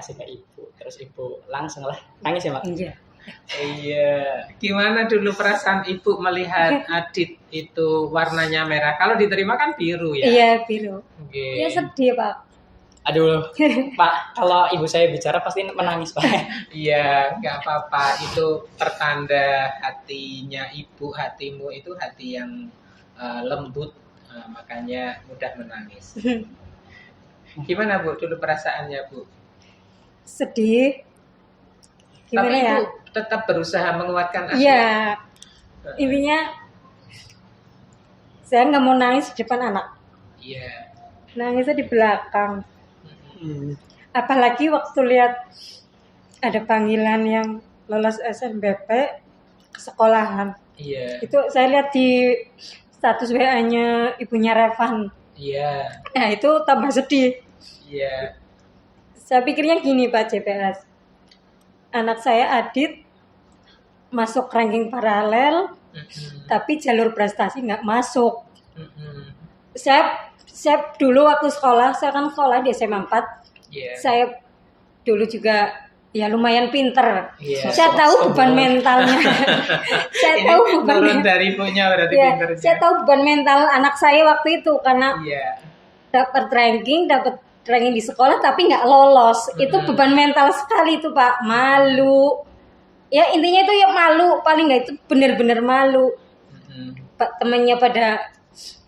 kasih ke ibu. Terus ibu langsung lah nangis ya Mak. Iya. Iya. Gimana dulu perasaan ibu melihat Adit itu warnanya merah? Kalau diterima kan biru ya? Iya, biru. Oke. Ya sedih, Pak. Aduh, Pak, kalau ibu saya bicara pasti menangis Pak. Iya, nggak apa-apa. Itu pertanda hatinya ibu, hatimu itu hati yang lembut, makanya mudah menangis. Gimana Bu dulu perasaannya Bu? Sedih. Gimana Tapi ya? Ibu tetap berusaha menguatkan Adit. Iya. Intinya saya nggak mau nangis di depan anak. Iya. Nangisnya di belakang. Hmm. Apalagi waktu lihat ada panggilan yang lolos SNBP ke sekolahan. Iya. Itu saya lihat di status WA-nya ibunya Revan. Iya. Nah, itu tambah sedih. Iya. Saya pikirnya gini Pak JPS. Anak saya Adit masuk ranking paralel, tapi jalur prestasi nggak masuk. Saya dulu waktu sekolah, saya kan sekolah di SMA 4. Iya. Saya dulu juga ya lumayan pinter. Iya. Saya tahu beban mentalnya. Saya Ini tahu beban turun dari ibunya berarti ya, pinternya. saya tahu beban mental anak saya waktu itu karena Iya. dapat ranking di sekolah tapi nggak lolos. Itu beban mental sekali itu Pak, malu. Ya intinya itu ya malu, paling nggak itu benar-benar malu. Pak temannya pada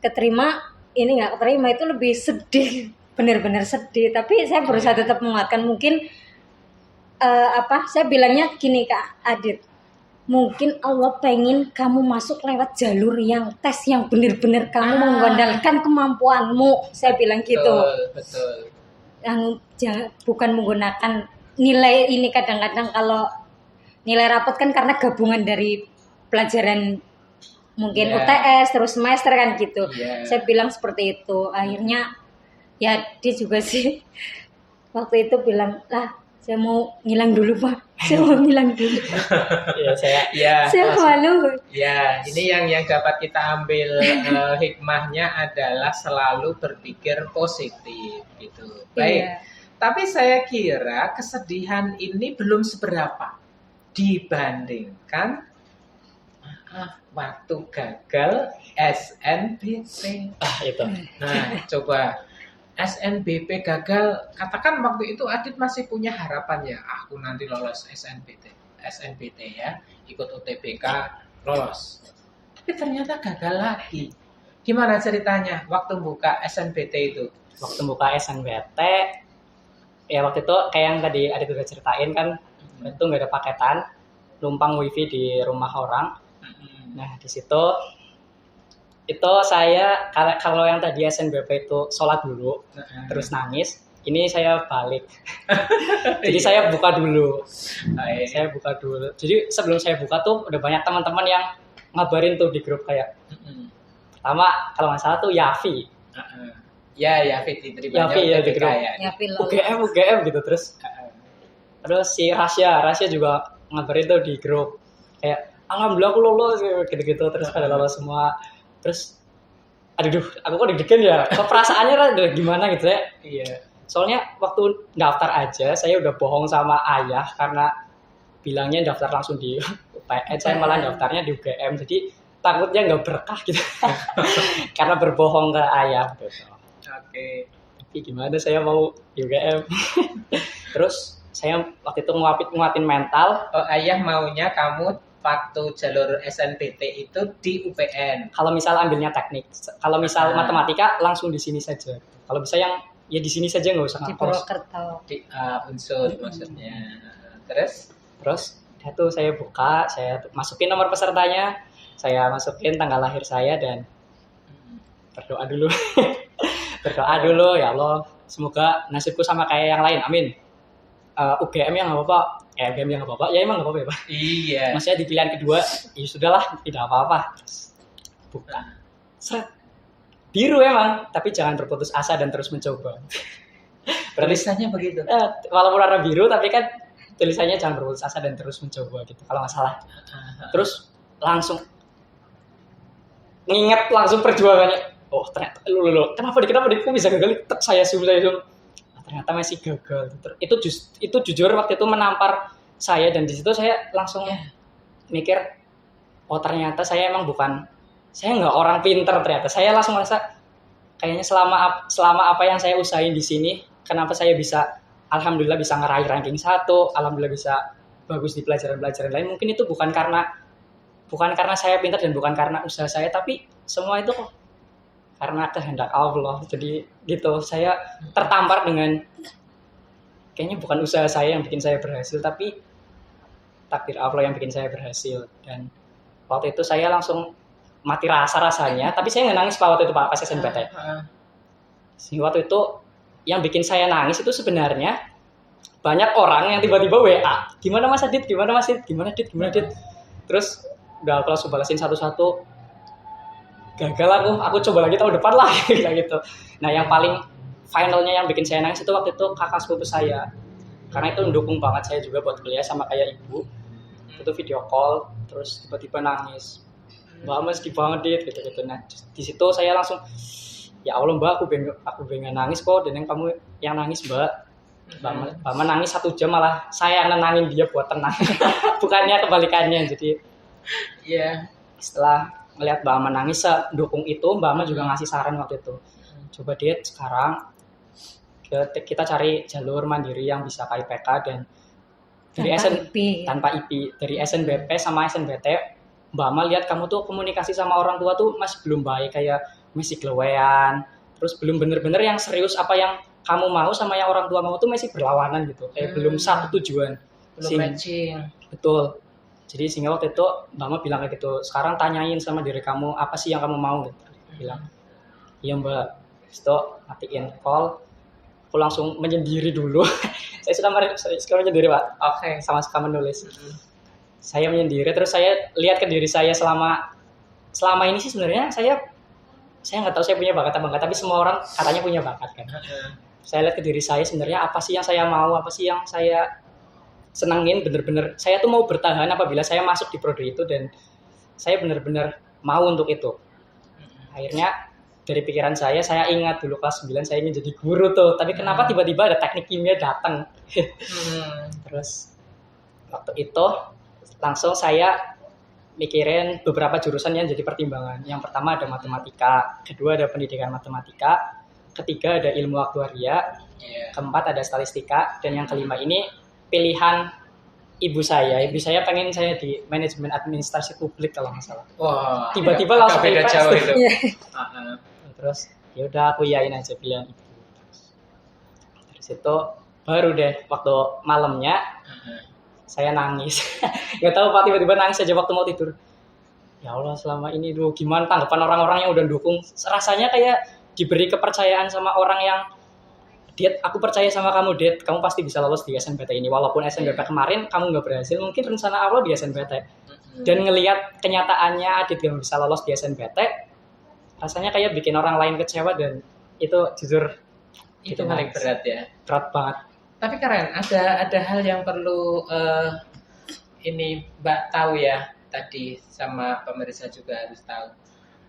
keterima, ini nggak keterima, itu lebih sedih, benar-benar sedih. Tapi saya berusaha tetap menguatkan. Mungkin saya bilangnya gini Kak Adit, mungkin Allah pengen kamu masuk lewat jalur yang tes yang benar-benar kamu mengandalkan kemampuanmu. Saya bilang gitu. Betul. Yang bukan menggunakan nilai ini. Kadang-kadang kalau nilai rapot kan karena gabungan dari pelajaran mungkin UTS terus semester kan gitu. Saya bilang seperti itu. Akhirnya ya dia juga sih waktu itu bilang, lah saya mau ngilang dulu Pak, saya mau ngilang dulu. Saya malu. Ya, ini yang dapat kita ambil hikmahnya adalah selalu berpikir positif gitu. Baik. Iya. Tapi saya kira kesedihan ini belum seberapa dibandingkan waktu gagal SNBP. Itu. Nah, coba SNBP gagal, katakan waktu itu Adit masih punya harapan ya, aku nanti lolos SNBT ya, ikut UTBK, lolos. Tapi ternyata gagal lagi. Gimana ceritanya waktu buka SNBT itu? Waktu buka SNBT, ya waktu itu kayak yang tadi Adit udah ceritain kan, itu nggak ada paketan, numpang wifi di rumah orang. Nah di situ itu saya kalau yang tadi SNBP itu sholat dulu terus nangis, ini saya balik. Jadi saya buka dulu. Jadi sebelum saya buka tuh udah banyak teman-teman yang ngabarin tuh di grup kayak pertama kalau nggak salah tuh Yafi. Yafi diterima ya di grup. UGM gitu terus si Rasya juga ngabarin tuh di grup kayak alhamdulillah aku lolos gitu-gitu terus pada lolos semua. Terus, aduh, aku kok deg-degan ya, kok perasaannya rada gimana gitu ya. Iya. Soalnya waktu daftar aja, saya udah bohong sama ayah karena bilangnya daftar langsung di UPN, saya malah daftarnya di UGM, jadi takutnya nggak berkah gitu. Karena berbohong ke ayah. Gitu. Oke. Tapi gimana saya mau di UGM. Terus saya waktu itu nguatin mental. Ayah maunya kamu waktu jalur SNBT itu di UPN. Kalau misal ambilnya teknik, kalau misal matematika langsung di sini saja. Kalau bisa yang ya di sini saja nggak usah di ngapus. Purwokerto. Di Unsur maksudnya. Terus itu saya buka, saya masukin nomor pesertanya, saya masukin tanggal lahir saya dan berdoa dulu. Berdoa dulu ya Allah, semoga nasibku sama kayak yang lain. Amin. UGM yang nggak apa-apa, UGM yang nggak apa-apa, ya emang nggak apa-apa ya Pak. Iya. Maksudnya di pilihan kedua, ya sudahlah, tidak apa-apa. Bukan. Seret. Biru emang, tapi jangan berputus asa dan terus mencoba. Tulisannya begitu. Walaupun warna biru, tapi kan tulisannya jangan berputus asa dan terus mencoba gitu. Kalau nggak salah. Terus langsung nginget langsung perjuangannya. Oh ternyata lu kenapa kok bisa gagal? Saya zoom. ternyata masih gagal. Itu jujur waktu itu menampar saya, dan di situ saya langsung mikir, oh ternyata saya emang saya nggak orang pinter ternyata. Saya langsung merasa kayaknya selama apa yang saya usahain di sini, kenapa saya bisa alhamdulillah bisa ngeraih ranking 1, alhamdulillah bisa bagus di pelajaran-pelajaran lain, mungkin itu bukan karena saya pintar dan bukan karena usaha saya, tapi semua itu karena kehendak Allah. Jadi gitu, saya tertampar dengan kayaknya bukan usaha saya yang bikin saya berhasil, tapi takdir Allah yang bikin saya berhasil. Dan waktu itu saya langsung mati rasanya, tapi saya nggak nangis waktu itu Pak, pas SNBT. Waktu itu yang bikin saya nangis itu sebenarnya banyak orang yang tiba-tiba WA, gimana Mas Adit, gimana Dit. Terus udah aku langsung balasin satu-satu, gagal aku coba lagi tahun depan lah gitu. Nah yang paling finalnya yang bikin saya nangis itu waktu itu kakak sepupu saya, karena itu mendukung banget saya juga buat kuliah sama kayak ibu. Itu video call terus tiba-tiba nangis, Mbak Mas di banget gitu. Nah di situ saya langsung, ya Allah Mbak, aku pengen nangis kok, dan kamu yang nangis Mbak. Mbak nangis 1 jam malah saya nenangin dia buat tenang. Bukannya kebalikannya. Jadi setelah melihat Mbak Ama nangis sedukung itu, Mbak Ama juga ngasih saran waktu itu, coba Dit sekarang kita cari jalur mandiri yang bisa KIPK dan dari tanpa IP, dari SNBP sama SNBT. Mbak Ama lihat kamu tuh komunikasi sama orang tua tuh masih belum baik, kayak masih gelewean, terus belum bener-bener yang serius apa yang kamu mau sama yang orang tua mau tuh masih berlawanan gitu, kayak belum satu tujuan, belum matching. Betul. Jadi sehingga waktu itu Mbak Ma bilang kayak gitu, sekarang tanyain sama diri kamu apa sih yang kamu mau gitu. Bilang, iya Mbak. Itu matiin call, aku langsung menyendiri dulu. Saya suka menyendiri Pak. Oke, sama-sama menulis. Saya menyendiri, terus saya lihat ke diri saya selama ini sih sebenarnya saya nggak tahu saya punya bakat apa enggak, tapi semua orang katanya punya bakat kan. Saya lihat ke diri saya sebenarnya apa sih yang saya mau, apa sih yang saya senangin, bener-bener saya tuh mau bertahan apabila saya masuk di prodi itu, dan saya bener-bener mau untuk itu. Akhirnya dari pikiran saya ingat dulu kelas 9 saya ingin jadi guru tuh, tapi kenapa tiba-tiba ada teknik kimia datang. Terus waktu itu langsung saya mikirin beberapa jurusan yang jadi pertimbangan. Yang pertama ada matematika, kedua ada pendidikan matematika, ketiga ada ilmu aktuaria, keempat ada statistika, dan yang kelima ini pilihan ibu saya. Ibu saya pengen saya di manajemen administrasi publik kalau nggak salah. Wah, tiba-tiba langsung beda jauh itu. Terus ya udah aku iyain aja pilihan ibu. Dari situ baru deh waktu malamnya saya nangis. Nggak tahu Pak, tiba-tiba nangis aja waktu mau tidur. Ya Allah, selama ini gimana tanggapan orang-orang yang udah dukung. Rasanya kayak diberi kepercayaan sama orang yang, Dit, aku percaya sama kamu Dit, kamu pasti bisa lolos di SNBT ini. Walaupun SNBT kemarin kamu nggak berhasil, mungkin rencana Allah di SNBT. Dan ngelihat kenyataannya Adit yang bisa lolos di SNBT, rasanya kayak bikin orang lain kecewa, dan itu jujur itu paling berat ya. Berat banget. Tapi keren, ada hal yang perlu ini Mbak tahu ya, tadi sama pemirsa juga harus tahu.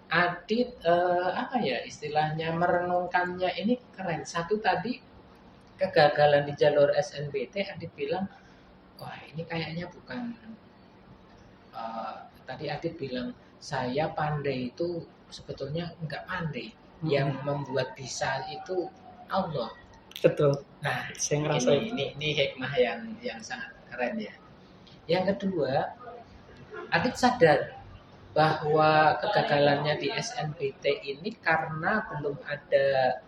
Adit apa ya istilahnya, merenungkannya ini keren. Satu tadi kegagalan di jalur SNBT, Adit bilang, wah ini kayaknya bukan. Tadi Adit bilang saya pandai itu sebetulnya enggak pandai. Yang membuat bisa itu Allah. Betul. Nah, saya ngerasa ini hikmah yang sangat keren ya. Yang kedua, Adit sadar bahwa kegagalannya di SNBT ini karena belum ada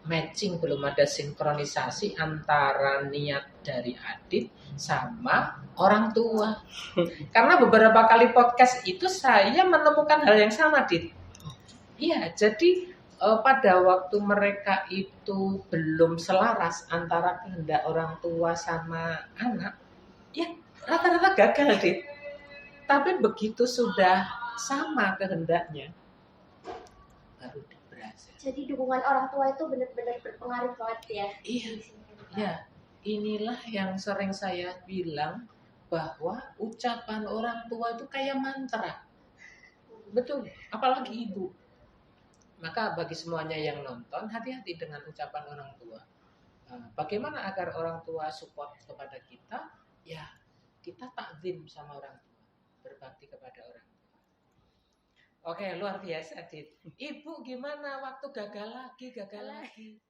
matching, belum ada sinkronisasi antara niat dari Adit sama orang tua. Karena beberapa kali podcast itu saya menemukan hal yang sama, Dit. Iya, jadi pada waktu mereka itu belum selaras antara kehendak orang tua sama anak, ya rata-rata gagal, Dit. Tapi begitu sudah sama kehendaknya, baru berhasil. Jadi dukungan orang tua itu benar-benar berpengaruh banget ya. Iya, ya. Inilah yang sering saya bilang, bahwa ucapan orang tua itu kayak mantra. Betul, apalagi ibu. Maka bagi semuanya yang nonton, hati-hati dengan ucapan orang tua. Bagaimana agar orang tua support kepada kita? Ya, kita takzim sama orang tua, berbakti kepada orang tua. Oke, luar biasa, Dit. Ibu gimana waktu gagal lagi?